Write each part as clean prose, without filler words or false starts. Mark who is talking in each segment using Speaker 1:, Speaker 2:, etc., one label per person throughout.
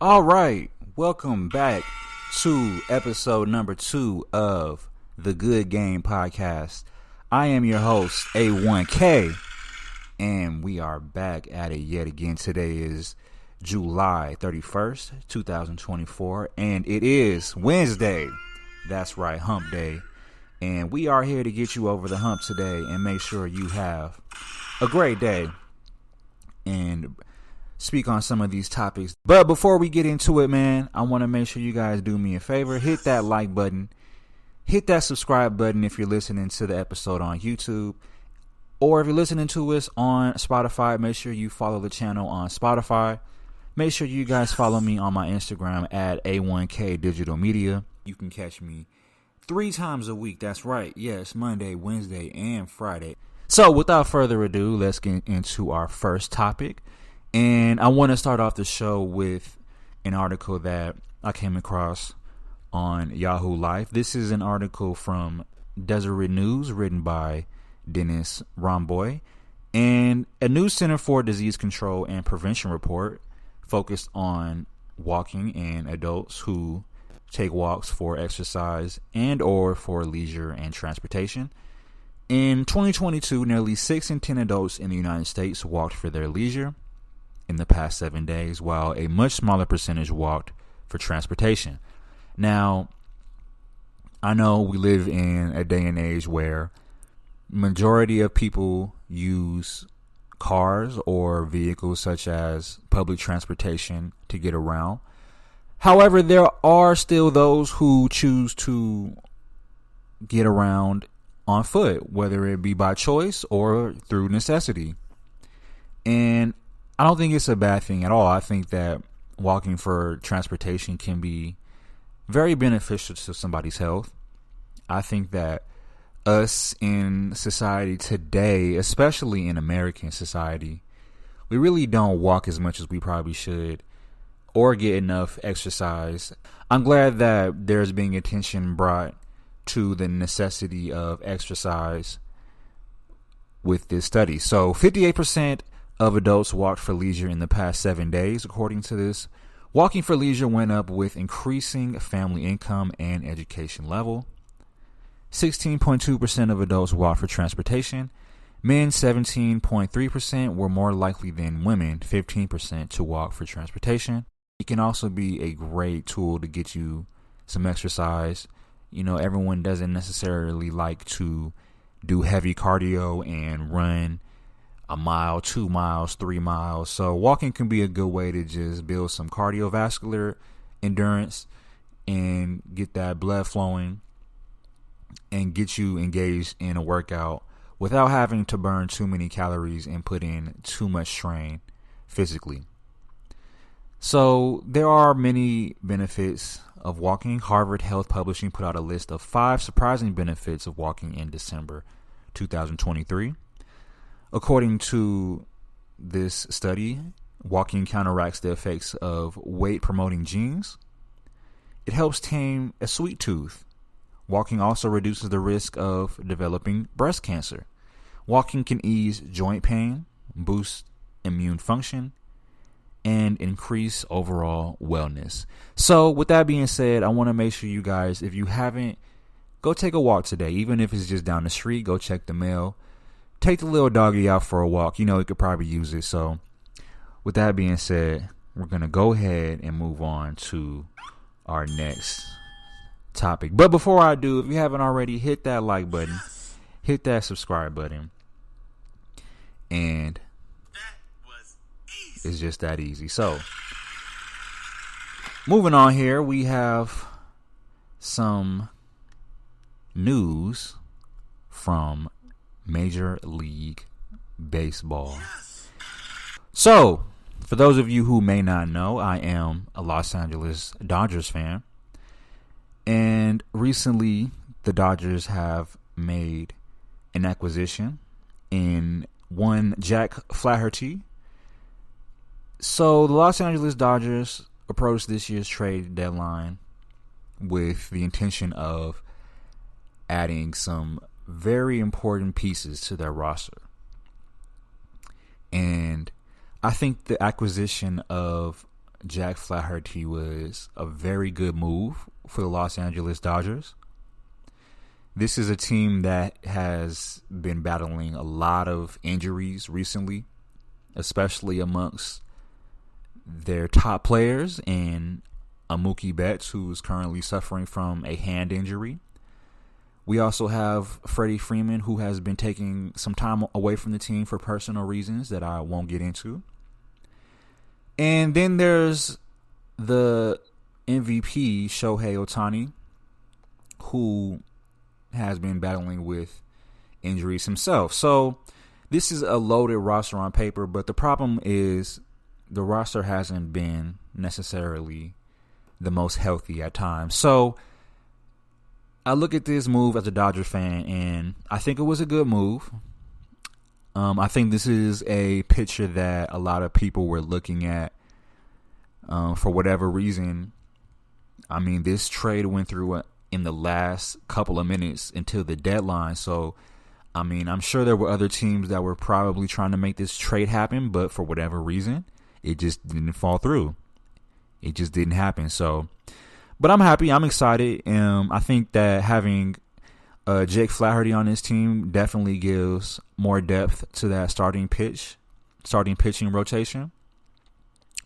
Speaker 1: All right, welcome back to episode number 2 of the Good Game Podcast. I am your host, A1K, and we are back at it yet again. Today is July 31st, 2024, and it is Wednesday. That's right, hump day. And we are here to get you over the hump today and make sure you have a great day and speak on some of these topics. But before we get into it, man, I want to make sure you guys do me a favor. Hit that like button. Hit that subscribe button if you're listening to the episode on YouTube. Or if you're listening to us on Spotify, make sure you follow the channel on Spotify. Make sure you guys follow me on my Instagram at A1K Digital Media. You can catch me 3 times a week. That's right. Yes, Monday, Wednesday, and Friday. So without further ado, let's get into our first topic. And I want to start off the show with an article that I came across on Yahoo Life. This is an article from Deseret News written by Dennis Romboy. And a new Center for Disease Control and Prevention report focused on walking in adults who take walks for exercise and or for leisure and transportation. In 2022, nearly 6 in 10 adults in the United States walked for their leisure in the past 7 days, while a much smaller percentage walked for transportation. Now, I know we live in a day and age where majority of people use cars or vehicles such as public transportation to get around. However, there are still those who choose to get around on foot, whether it be by choice or through necessity. And I don't think it's a bad thing at all. I think that walking for transportation can be very beneficial to somebody's health. I think that us in society today, especially in American society, we really don't walk as much as we probably should or get enough exercise. I'm glad that there's being attention brought to the necessity of exercise with this study. So 58% of adults walked for leisure in the past 7 days. According to this, walking for leisure went up with increasing family income and education level. 16.2% of adults walked for transportation. Men, 17.3%, were more likely than women, 15%, to walk for transportation. It can also be a great tool to get you some exercise. You know, everyone doesn't necessarily like to do heavy cardio and run a mile, 2 miles, 3 miles. So walking can be a good way to just build some cardiovascular endurance and get that blood flowing and get you engaged in a workout without having to burn too many calories and put in too much strain physically. So there are many benefits of walking. Harvard Health Publishing put out a list of 5 surprising benefits of walking in December 2023. According to this study, walking counteracts the effects of weight-promoting genes. It helps tame a sweet tooth. Walking also reduces the risk of developing breast cancer. Walking can ease joint pain, boost immune function, and increase overall wellness. So with that being said, I want to make sure you guys, if you haven't, go take a walk today. Even if it's just down the street, go check the mail. Take the little doggy out for a walk. You know, it could probably use it. So with that being said, we're going to go ahead and move on to our next topic. But before I do, if you haven't already, hit that like button, hit that subscribe button, and it's just that easy. So moving on here, we have some news from Major League Baseball. So, for those of you who may not know, I am a Los Angeles Dodgers fan. And recently, the Dodgers have made an acquisition in one Jack Flaherty. So, the Los Angeles Dodgers approached this year's trade deadline with the intention of adding some very important pieces to their roster. And I think the acquisition of Jack Flaherty was a very good move for the Los Angeles Dodgers. This is a team that has been battling a lot of injuries recently, especially amongst their top players, and Mookie Betts, who is currently suffering from a hand injury. We also have Freddie Freeman, who has been taking some time away from the team for personal reasons that I won't get into. And then there's the MVP, Shohei Ohtani, who has been battling with injuries himself. So this is a loaded roster on paper, but the problem is the roster hasn't been necessarily the most healthy at times. So I look at this move as a Dodger fan, and I think it was a good move. I think this is a picture that a lot of people were looking at for whatever reason. I mean, this trade went through in the last couple of minutes until the deadline. So, I mean, I'm sure there were other teams that were probably trying to make this trade happen, but for whatever reason, it just didn't fall through. It just didn't happen. So, but I'm happy. I'm excited. I think that having Jake Flaherty on this team definitely gives more depth to that starting pitching rotation,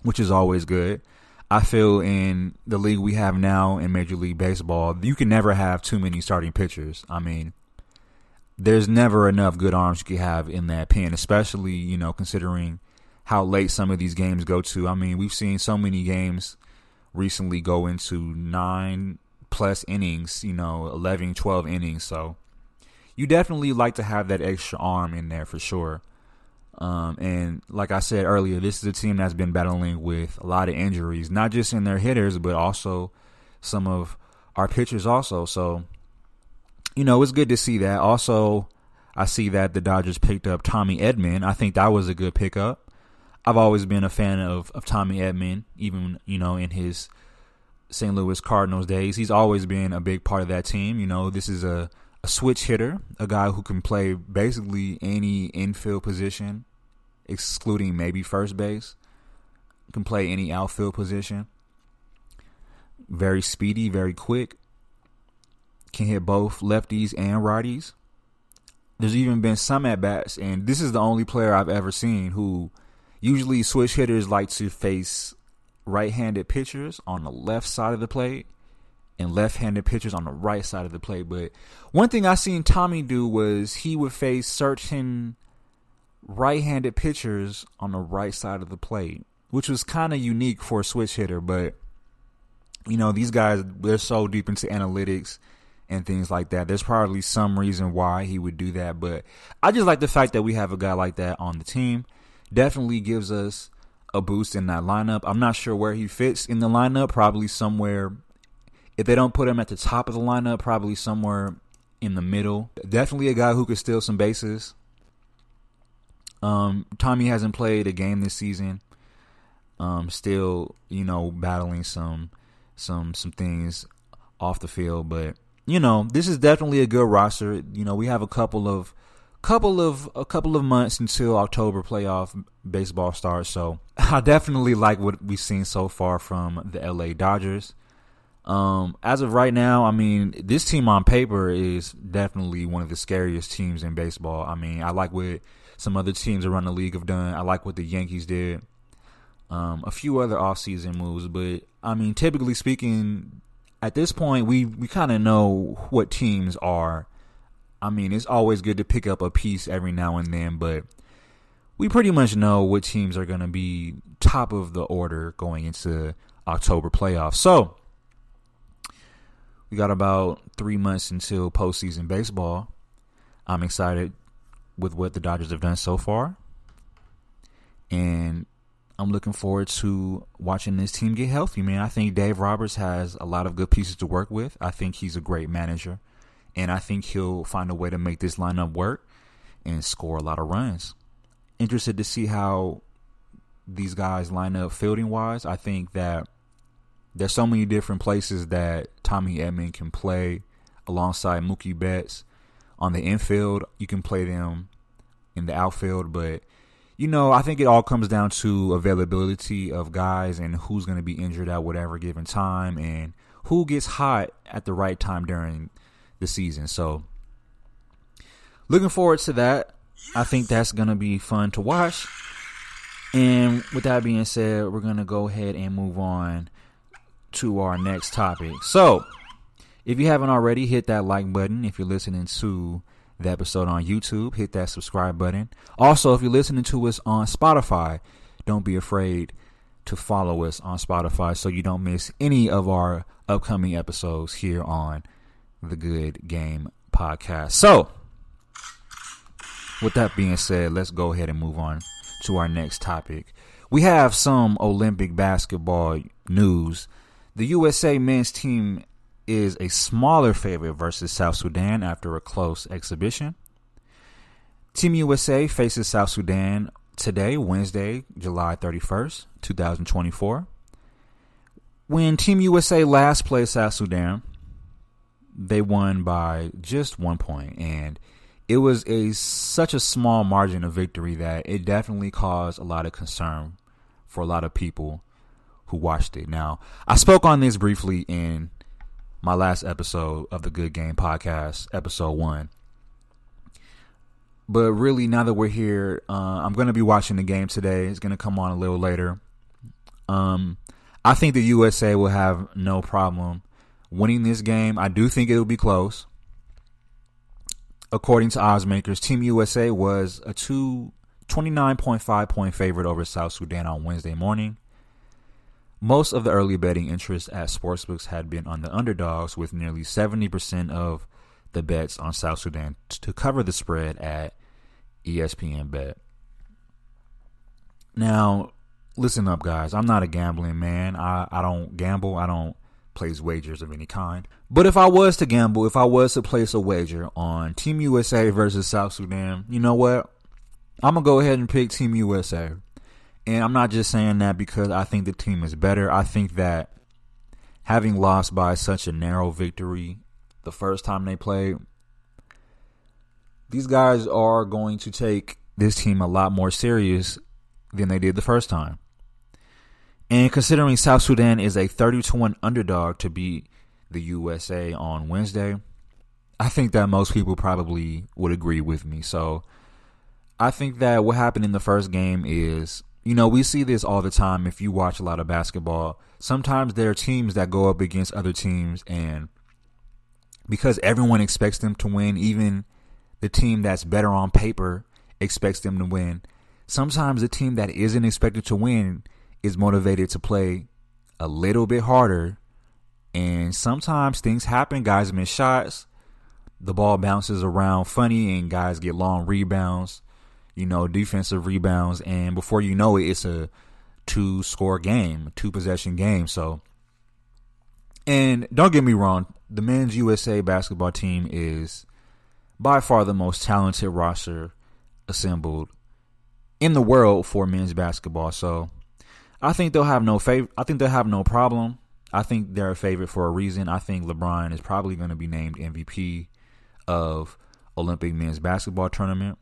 Speaker 1: which is always good. I feel in the league we have now in Major League Baseball, you can never have too many starting pitchers. I mean, there's never enough good arms you can have in that pen, especially, considering how late some of these games go to. I mean, we've seen so many games recently go into 9+ innings, 11, 12 innings. So you definitely like to have that extra arm in there for sure. And like I said earlier, this is a team that's been battling with a lot of injuries, not just in their hitters, but also some of our pitchers also. So, it's good to see that. Also, I see that the Dodgers picked up Tommy Edman. I think that was a good pickup. I've always been a fan of Tommy Edman, even, in his St. Louis Cardinals days. He's always been a big part of that team. This is a switch hitter, a guy who can play basically any infield position, excluding maybe first base. Can play any outfield position. Very speedy, very quick. Can hit both lefties and righties. There's even been some at-bats, and this is the only player I've ever seen who usually switch hitters like to face right-handed pitchers on the left side of the plate and left-handed pitchers on the right side of the plate. But one thing I seen Tommy do was he would face certain right-handed pitchers on the right side of the plate, which was kind of unique for a switch hitter. But, these guys, they're so deep into analytics and things like that. There's probably some reason why he would do that. But I just like the fact that we have a guy like that on the team. Definitely gives us a boost in that lineup. I'm not sure where he fits in the lineup. Probably somewhere, if they don't put him at the top of the lineup, probably somewhere in the middle. Definitely a guy who could steal some bases. Tommy hasn't played a game this season. Still, battling some things off the field. But, this is definitely a good roster. We have a couple of months until October playoff baseball starts. So I definitely like what we've seen so far from the LA Dodgers. As of right now, I mean, this team on paper is definitely one of the scariest teams in baseball. I mean, I like what some other teams around the league have done. I like what the Yankees did. A few other offseason moves, but I mean, typically speaking, at this point, we kind of know what teams are. I mean, it's always good to pick up a piece every now and then, but we pretty much know what teams are going to be top of the order going into October playoffs. So we got about 3 months until postseason baseball. I'm excited with what the Dodgers have done so far, and I'm looking forward to watching this team get healthy, man. I think Dave Roberts has a lot of good pieces to work with. I think he's a great manager. And I think he'll find a way to make this lineup work and score a lot of runs. Interested to see how these guys line up fielding-wise. I think that there's so many different places that Tommy Edman can play alongside Mookie Betts. On the infield, you can play them in the outfield, but I think it all comes down to availability of guys and who's going to be injured at whatever given time and who gets hot at the right time during the season. So looking forward to that. I think that's going to be fun to watch. And with that being said, we're going to go ahead and move on to our next topic. So if you haven't already, hit that like button. If you're listening to the episode on YouTube, hit that subscribe button. Also, if you're listening to us on Spotify, don't be afraid to follow us on Spotify so you don't miss any of our upcoming episodes here on the Good Game Podcast. So with that being said, let's go ahead and move on to our next topic. We have some Olympic basketball news. The USA men's team is a smaller favorite versus South Sudan after a close exhibition. Team USA faces South Sudan today, Wednesday, July 31st, 2024. When Team USA last played South Sudan, they won by just 1 point, and it was such a small margin of victory that it definitely caused a lot of concern for a lot of people who watched it. Now, I spoke on this briefly in my last episode of the Good Game Podcast, episode 1. But really, now that we're here, I'm going to be watching the game today. It's going to come on a little later. I think the USA will have no problem winning this game. I do think it will be close. According to oddsmakers, Team USA was a 29.5 point favorite over South Sudan on Wednesday morning. Most of the early betting interest at sportsbooks had been on the underdogs, with nearly 70% of the bets on South Sudan to cover the spread at ESPN Bet. Now, listen up, guys. I'm not a gambling man. I don't gamble. I don't place wagers of any kind. But if I was to gamble, if I was to place a wager on Team USA versus South Sudan, you know what? I'm going to go ahead and pick Team USA. And I'm not just saying that because I think the team is better. I think that having lost by such a narrow victory the first time they played, these guys are going to take this team a lot more serious than they did the first time. And considering South Sudan is a 30-1 underdog to beat the USA on Wednesday, I think that most people probably would agree with me. So I think that what happened in the first game is, we see this all the time if you watch a lot of basketball. Sometimes there are teams that go up against other teams, and because everyone expects them to win, even the team that's better on paper expects them to win, sometimes the team that isn't expected to win is motivated to play a little bit harder. And sometimes things happen. Guys miss shots. The ball bounces around funny and guys get long rebounds, defensive rebounds. And before you know it, it's a 2-score game, 2-possession game. So, and don't get me wrong, the men's USA basketball team is by far the most talented roster assembled in the world for men's basketball. So I think they'll have no problem. I think they're a favorite for a reason. I think LeBron is probably going to be named MVP of Olympic men's basketball tournament.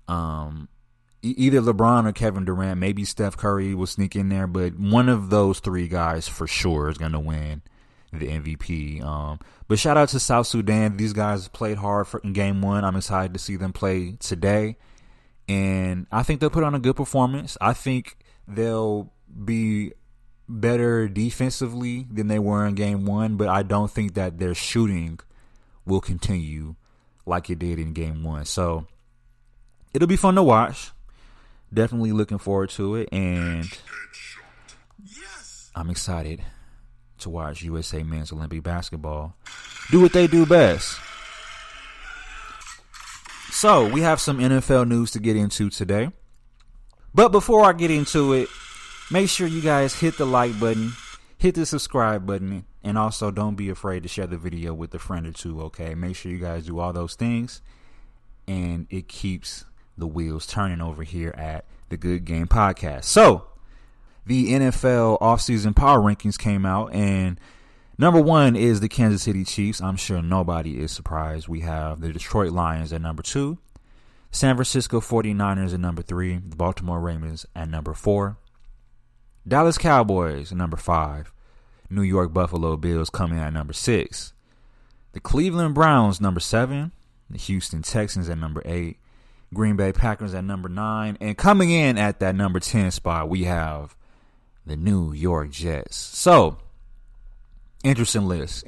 Speaker 1: Either LeBron or Kevin Durant, maybe Steph Curry will sneak in there, but one of those three guys for sure is going to win the MVP. But shout out to South Sudan. These guys played hard in game 1. I'm excited to see them play today. And I think they'll put on a good performance. I think they'll be better defensively than they were in game 1, but I don't think that their shooting will continue like it did in game 1. So it'll be fun to watch. Definitely looking forward to it, and I'm excited to watch USA men's Olympic basketball do what they do best. So we have some NFL news to get into today. But before I get into it, make sure you guys hit the like button, hit the subscribe button, and also don't be afraid to share the video with a friend or two, okay? Make sure you guys do all those things, and it keeps the wheels turning over here at the Good Game Podcast. So, the NFL offseason power rankings came out, and number 1 is the Kansas City Chiefs. I'm sure nobody is surprised. We have the Detroit Lions at number 2, San Francisco 49ers at number 3. The Baltimore Ravens at number 4. Dallas Cowboys at number 5. New York Buffalo Bills coming in at number 6. The Cleveland Browns number 7. The Houston Texans at number 8. Green Bay Packers at number 9. And coming in at that number 10 spot, we have the New York Jets. So, interesting list.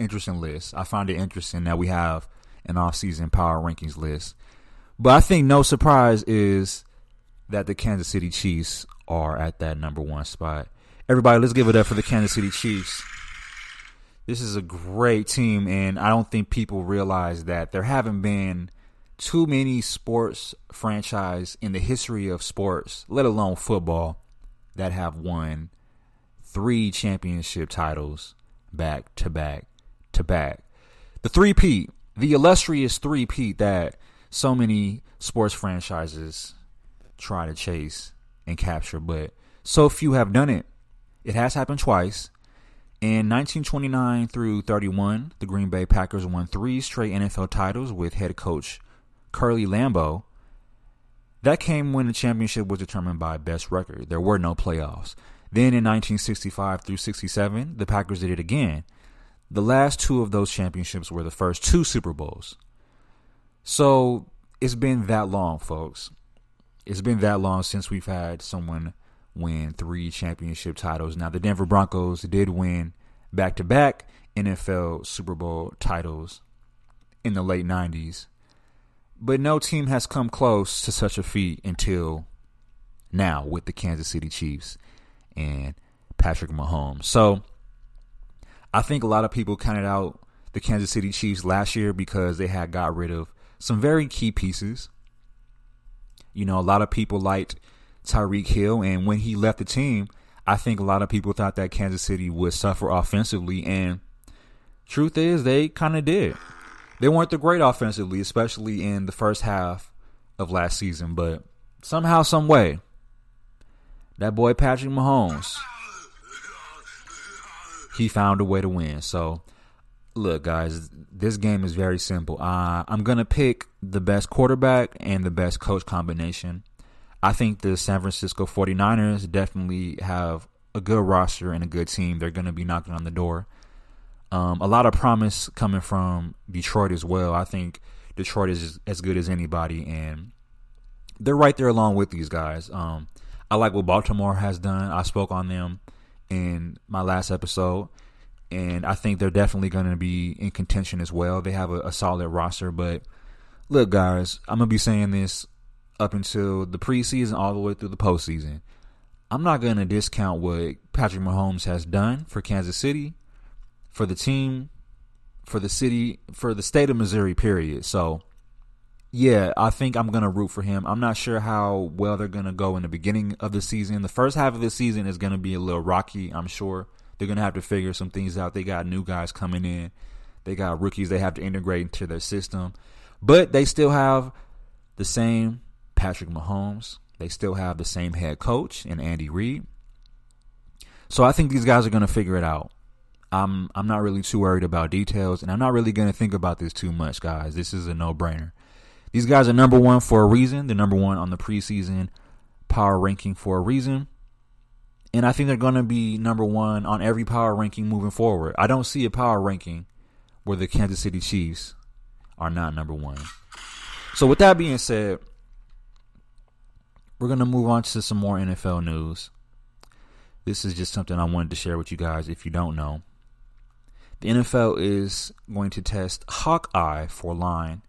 Speaker 1: I find it interesting that we have an off-season power rankings list. But I think no surprise is that the Kansas City Chiefs are at that number 1 spot. Everybody, let's give it up for the Kansas City Chiefs. This is a great team, and I don't think people realize that there haven't been too many sports franchise in the history of sports, let alone football, that have won 3 championship titles back to back to back. The three-peat, the illustrious three-peat that so many sports franchises try to chase and capture, but so few have done it. It has happened twice. In 1929 through 31, the Green Bay Packers won 3 straight NFL titles with head coach Curly Lambeau. That came when the championship was determined by best record. There were no playoffs. Then in 1965 through 67, the Packers did it again. The last 2 of those championships were the first 2 Super Bowls. So it's been that long, folks. It's been that long since we've had someone win 3 championship titles. Now, the Denver Broncos did win back-to-back NFL Super Bowl titles in the late 90s. But no team has come close to such a feat until now with the Kansas City Chiefs and Patrick Mahomes. So I think a lot of people counted out the Kansas City Chiefs last year because they had got rid of some very key pieces. You know, a lot of people liked Tyreek Hill, and when he left the team, I think a lot of people thought that Kansas City would suffer offensively, and truth is they kind of did. They weren't the great offensively, especially in the first half of last season, but somehow, some way, that boy Patrick Mahomes, he found a way to win. So, look, guys, this game is very simple. I'm going to pick the best quarterback and the best coach combination. I think the San Francisco 49ers definitely have a good roster and a good team. They're going to be knocking on the door. A lot of promise coming from Detroit as well. I think Detroit is as good as anybody, and they're right there along with these guys. I like what Baltimore has done. I spoke on them in my last episode, and I think they're definitely going to be in contention as well. They have a solid roster, but look, guys, I'm going to be saying this up until the preseason all the way through the postseason. I'm not going to discount what Patrick Mahomes has done for Kansas City, for the team, for the city, for the state of Missouri, period. So, yeah, I think I'm going to root for him. I'm not sure how well they're going to go in the beginning of the season. The first half of the season is going to be a little rocky, I'm sure. They're going to have to figure some things out. They got new guys coming in. They got rookies they have to integrate into their system. But they still have the same Patrick Mahomes. They still have the same head coach in Andy Reid. So I think these guys are going to figure it out. I'm not really too worried about details, and I'm not really going to think about this too much, guys. This is a no-brainer. These guys are number 1 for a reason. They're number 1 on the preseason power ranking for a reason. And I think they're going to be number 1 on every power ranking moving forward. I don't see a power ranking where the Kansas City Chiefs are not number 1. So with that being said, we're going to move on to some more NFL news. This is just something I wanted to share with you guys if you don't know. The NFL is going to test Hawkeye for line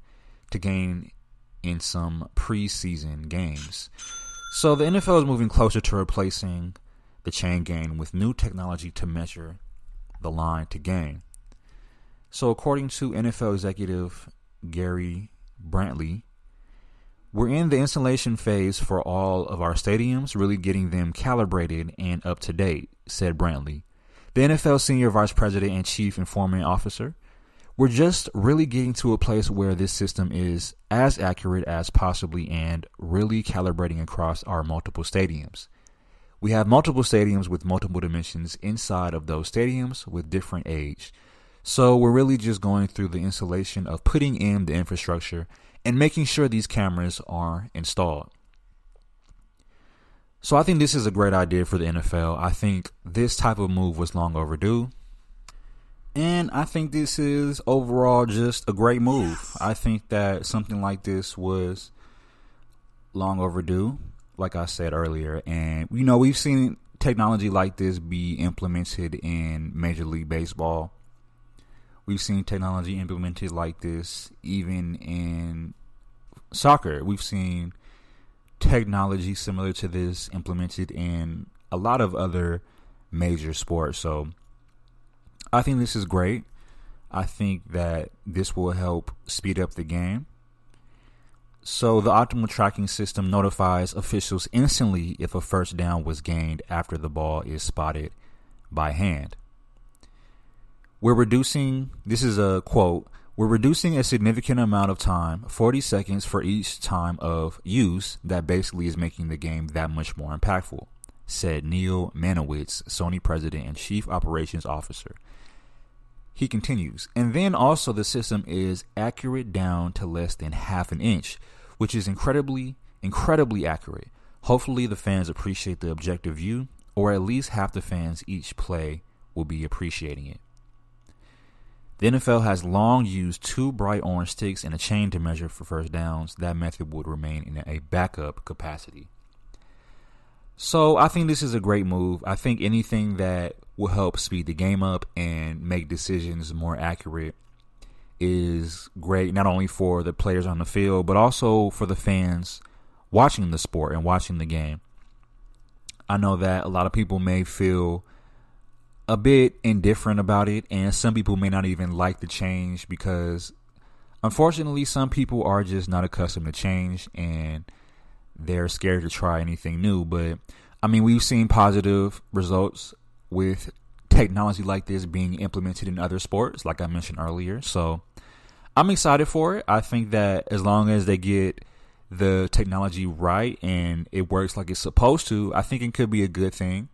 Speaker 1: to gain in some preseason games. So the NFL is moving closer to replacing the chain gain with new technology to measure the line to gain. So according to NFL executive Gary Brantley, we're in the installation phase for all of our stadiums, really getting them calibrated and up to date, said Brantley, the NFL senior vice president and chief information officer. We're just really getting to a place where this system is as accurate as possibly and really calibrating across our multiple stadiums. We have multiple stadiums with multiple dimensions inside of those stadiums with different age. So we're really just going through the installation of putting in the infrastructure and making sure these cameras are installed. So I think this is a great idea for the NFL. I think this type of move was long overdue. And I think this is overall just a great move. I think that something like this was long overdue, like I said earlier. And, we've seen technology like this be implemented in Major League Baseball. We've seen technology implemented like this even in soccer. We've seen technology similar to this implemented in a lot of other major sports. So I think this is great. I think that this will help speed up the game. So the optimal tracking system notifies officials instantly if a first down was gained after the ball is spotted by hand. This is a quote, "We're reducing a significant amount of time, 40 seconds for each time of use, that basically is making the game that much more impactful," said Neil Manowitz, Sony president and chief operations officer. He continues, "And then also the system is accurate down to less than half an inch, which is incredibly accurate. Hopefully the fans appreciate the objective view, or at least half the fans each play will be appreciating it." The NFL has long used two bright orange sticks and a chain to measure for first downs. That method would remain in a backup capacity. So I think this is a great move. I think anything that will help speed the game up and make decisions more accurate is great, not only for the players on the field, but also for the fans watching the sport and watching the game. I know that a lot of people may feel a bit indifferent about it, and some people may not even like the change because, unfortunately, some people are just not accustomed to change and they're scared to try anything new. But we've seen positive results with technology like this being implemented in other sports, like I mentioned earlier. So I'm excited for it. I think that as long as they get the technology right and it works like it's supposed to, I think it could be a good thing.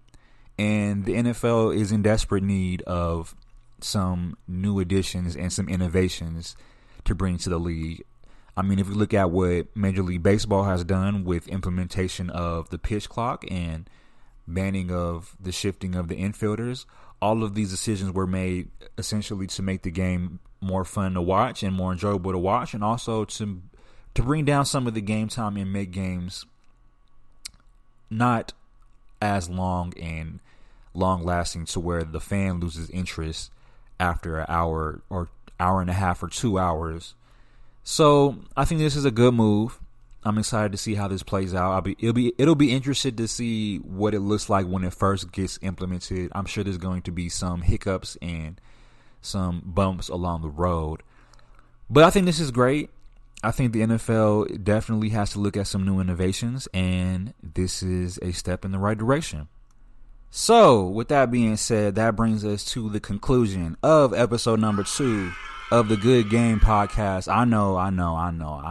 Speaker 1: And the NFL is in desperate need of some new additions and some innovations to bring to the league. If you look at what Major League Baseball has done with implementation of the pitch clock and banning of the shifting of the infielders, all of these decisions were made essentially to make the game more fun to watch and more enjoyable to watch, and also to bring down some of the game time and make games not as long and long lasting to where the fan loses interest after an hour or hour and a half or 2 hours. So I think this is a good move. I'm excited to see how this plays out. It'll be interested to see what it looks like when it first gets implemented. I'm sure there's going to be some hiccups and some bumps along the road, but I think this is great. I think the NFL definitely has to look at some new innovations, and this is a step in the right direction. So, with that being said, that brings us to the conclusion of episode number 2 of the Good Game Podcast. I know, I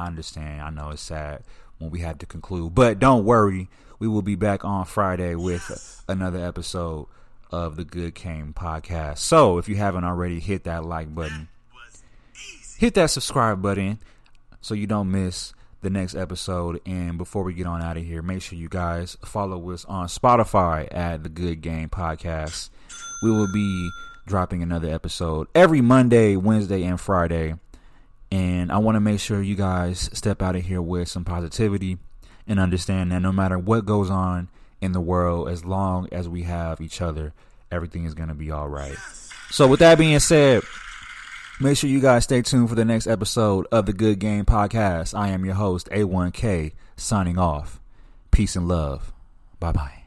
Speaker 1: understand. I know it's sad when we have to conclude, but don't worry. We will be back on Friday with another episode of the Good Game Podcast. So, if you haven't already, hit that like button. Hit that subscribe button so you don't miss the next episode. And before we get on out of here, make sure you guys follow us on Spotify at the Good Game Podcast. We will be dropping another episode every Monday, Wednesday, and Friday. And I want to make sure you guys step out of here with some positivity and understand that no matter what goes on in the world, as long as we have each other, everything is going to be all right. So with that being said, make sure you guys stay tuned for the next episode of the Good Game Podcast. I am your host, A1K, signing off. Peace and love. Bye-bye.